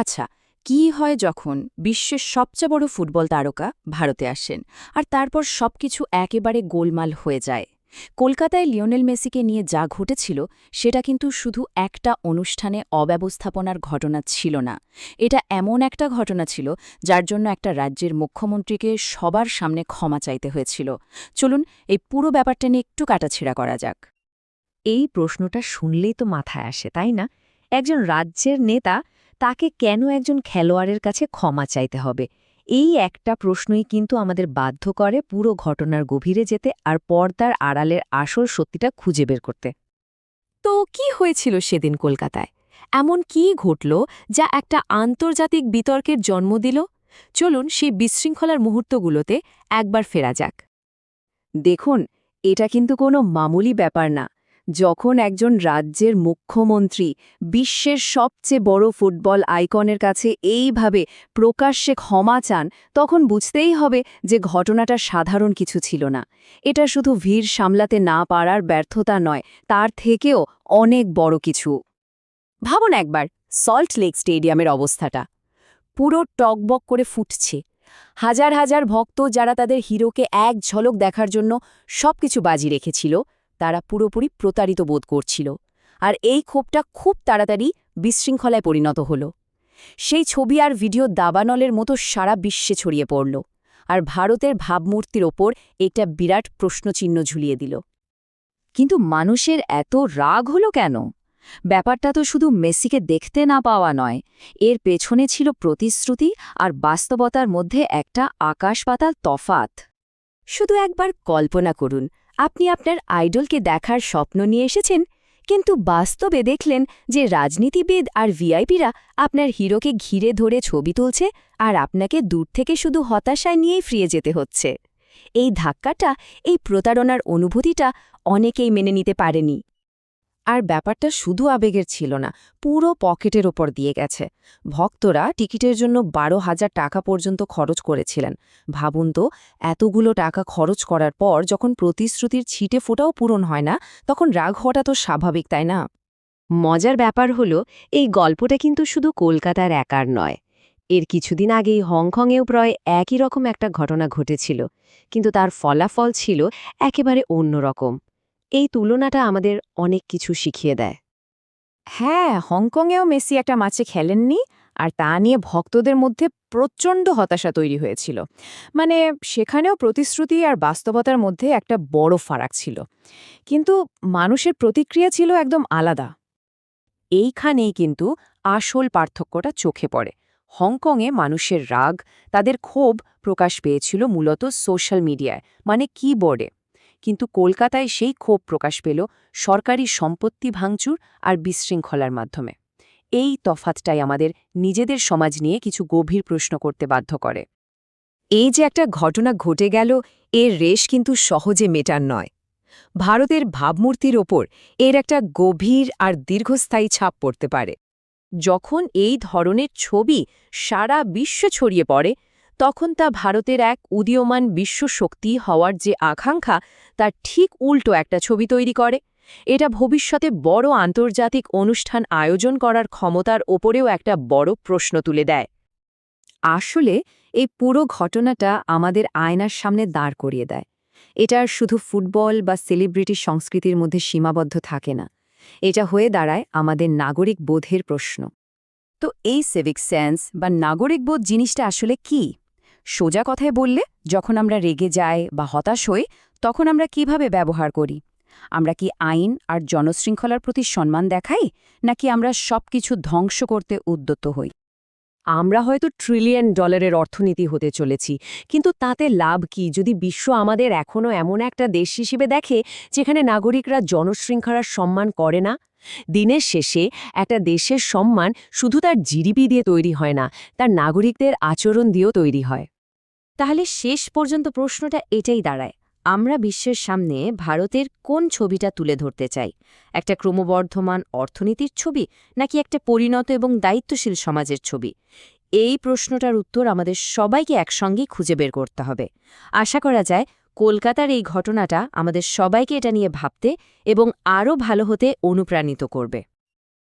আচ্ছা, কি হয় যখন বিশ্বের সবচেয়ে বড় ফুটবল তারকা ভারতে আসেন আর তারপর সবকিছু একেবারে গোলমাল হয়ে যায়? কলকাতায় লিওনেল মেসিকে নিয়ে যা ঘটেছিল সেটা কিন্তু শুধু একটা অনুষ্ঠানে অব্যবস্থাপনার ঘটনা ছিল না। এটা এমন একটা ঘটনা ছিল যার জন্য একটা রাজ্যের মুখ্যমন্ত্রীকে সবার সামনে ক্ষমা চাইতে হয়েছিল। চলুন এই পুরো ব্যাপারটা নিয়ে একটু কাটাছেঁড়া করা যাক। এই প্রশ্নটা শুনলেই তো মাথায় আসে, তাই না? একজন রাজ্যের নেতা, তাকে কেন একজন খেলোয়াড়ের কাছে ক্ষমা চাইতে হবে? এই একটা প্রশ্নই কিন্তু আমাদের বাধ্য করে পুরো ঘটনার গভীরে যেতে আর পর্দার আড়ালের আসল সত্যিটা খুঁজে বের করতে। তো কি হয়েছিল সেদিন কলকাতায়? এমন কি ঘটল যা একটা আন্তর্জাতিক বিতর্কের জন্ম দিল? চলুন সেই বিশৃঙ্খলার মুহূর্তগুলোতে একবার ফেরা যাক। দেখুন, এটা কিন্তু কোনো মামুলি ব্যাপার না। যখন একজন রাজ্যের মুখ্যমন্ত্রী বিশ্বের সবচেয়ে বড় ফুটবল আইকনের কাছে এইভাবে প্রকাশ্যে ক্ষমা চান, তখন বুঝতেই হবে যে ঘটনাটা সাধারণ কিছু ছিল না। এটা শুধু ভিড় সামলাতে না পারার ব্যর্থতা নয়, তার থেকেও অনেক বড় কিছু। ভাবুন একবার সল্ট লেক স্টেডিয়ামের অবস্থাটা। পুরো টকবক করে ফুটছে। হাজার হাজার ভক্ত যারা তাদের হিরোকে এক ঝলক দেখার জন্য সবকিছু বাজি রেখেছিল, তারা পুরোপুরি প্রতারিত বোধ করছিল। আর এই ক্ষোভটা খুব তাড়াতাড়ি বিশৃঙ্খলায় পরিণত হল। সেই ছবি আর ভিডিও দাবানলের মতো সারা বিশ্বে ছড়িয়ে পড়ল, আর ভারতের ভাবমূর্তির ওপর একটা বিরাট প্রশ্নচিহ্ন ঝুলিয়ে দিল। কিন্তু মানুষের এত রাগ হলো কেন? ব্যাপারটা তো শুধু মেসিকে দেখতে না পাওয়া নয়, এর পেছনে ছিল প্রতিশ্রুতি আর বাস্তবতার মধ্যে একটা আকাশ-পাতাল তফাত। শুধু একবার কল্পনা করুন, আপনি আপনার আইডলকে দেখার স্বপ্ন নিয়ে এসেছেন, কিন্তু বাস্তবে দেখলেন যে রাজনীতিবিদ আর ভিআইপিরা আপনার হিরোকে ঘিরে ধরে ছবি তুলছে, আর আপনাকে দূর থেকে শুধু হতাশায় নিয়েই ফিরে যেতে হচ্ছে। এই ধাক্কাটা, এই প্রতারণার অনুভূতিটা অনেকেই মেনে নিতে পারেনি। আর ব্যাপারটা শুধু আবেগের ছিল না, পুরো পকেটের ওপর দিয়ে গেছে। ভক্তরা টিকিটের জন্য 12,000 টাকা পর্যন্ত খরচ করেছিলেন। ভাবুন তো, এতগুলো টাকা খরচ করার পর যখন প্রতিশ্রুতির ছিটে ফোঁটাও পূরণ হয় না, তখন রাগ হওয়াটা তো স্বাভাবিক, তাই না? মজার ব্যাপার হলো, এই গল্পটা কিন্তু শুধু কলকাতার একার নয়। এর কিছুদিন আগেই হংকংয়েও প্রায় একই রকম একটা ঘটনা ঘটেছিল, কিন্তু তার ফলাফল ছিল একেবারে অন্যরকম। এই তুলনাটা আমাদের অনেক কিছু শিখিয়ে দেয়। হ্যাঁ, হংকংয়েও মেসি একটা ম্যাচে খেলেননি, আর তা নিয়ে ভক্তদের মধ্যে প্রচণ্ড হতাশা তৈরি হয়েছিল। মানে সেখানেও প্রতিশ্রুতি আর বাস্তবতার মধ্যে একটা বড় ফারাক ছিল, কিন্তু মানুষের প্রতিক্রিয়া ছিল একদম আলাদা। এইখানেই কিন্তু আসল পার্থক্যটা চোখে পড়ে। হংকংয়ে মানুষের রাগ, তাদের ক্ষোভ প্রকাশ পেয়েছিল মূলত সোশ্যাল মিডিয়ায়, মানে কিবোর্ডে। কিন্তু কলকাতায় সেই ক্ষোভ প্রকাশ পেল সরকারি সম্পত্তি ভাঙচুর আর বিশৃঙ্খলার মাধ্যমে। এই তফাতটাই আমাদের নিজেদের সমাজ নিয়ে কিছু গভীর প্রশ্ন করতে বাধ্য করে। এই যে একটা ঘটনা ঘটে গেল, এর রেশ কিন্তু সহজে মেটার নয়। ভারতের ভাবমূর্তির ওপর এর একটা গভীর আর দীর্ঘস্থায়ী ছাপ পড়তে পারে। যখন এই ধরনের ছবি সারা বিশ্ব ছড়িয়ে পড়ে, তখন তা ভারতের এক উদীয়মান বিশ্বশক্তি হওয়ার যে আকাঙ্ক্ষা, তার ঠিক উল্টো একটা ছবি তৈরি করে। এটা ভবিষ্যতে বড় আন্তর্জাতিক অনুষ্ঠান আয়োজন করার ক্ষমতার ওপরেও একটা বড় প্রশ্ন তুলে দেয়। আসলে এই পুরো ঘটনাটা আমাদের আয়নার সামনে দাঁড় করিয়ে দেয়। এটা আর শুধু ফুটবল বা সেলিব্রিটি সংস্কৃতির মধ্যে সীমাবদ্ধ থাকে না। এটা হয়ে দাঁড়ায় আমাদের নাগরিক বোধের প্রশ্ন। তো এই সিভিক সেন্স বা নাগরিকবোধ জিনিসটা আসলে কি? সোজা কথায় বললে, যখন আমরা রেগে যাই বা হতাশ হই, তখন আমরা কিভাবে ব্যবহার করি? আমরা কি আইন আর জনশৃঙ্খলার প্রতি সম্মান দেখাই, নাকি আমরা সবকিছু ধ্বংস করতে উদ্যত হই? আমরা হয়তো ট্রিলিয়ন ডলারের অর্থনীতি হতে চলেছি, কিন্তু তাতে লাভ কি যদি বিশ্ব আমাদের এখনও এমন একটা দেশ হিসেবে দেখে যেখানে নাগরিকরা জনশৃঙ্খলার সম্মান করে না? দিনের শেষে একটা দেশের সম্মান শুধু তার জিডিপি দিয়ে তৈরি হয় না, তার নাগরিকদের আচরণ দিয়েও তৈরি হয়। তাহলে শেষ পর্যন্ত প্রশ্নটা এটাই দাঁড়ায়, আমরা বিশ্বের সামনে ভারতের কোন ছবিটা তুলে ধরতে চাই? একটা ক্রমবর্ধমান অর্থনীতির ছবি, নাকি একটা পরিণত এবং দায়িত্বশীল সমাজের ছবি? এই প্রশ্নটার উত্তর আমাদের সবাইকে একসঙ্গেই খুঁজে বের করতে হবে। আশা করা যায় কলকাতার এই ঘটনাটা আমাদের সবাইকে এটা নিয়ে ভাবতে এবং আরও ভালো হতে অনুপ্রাণিত করবে।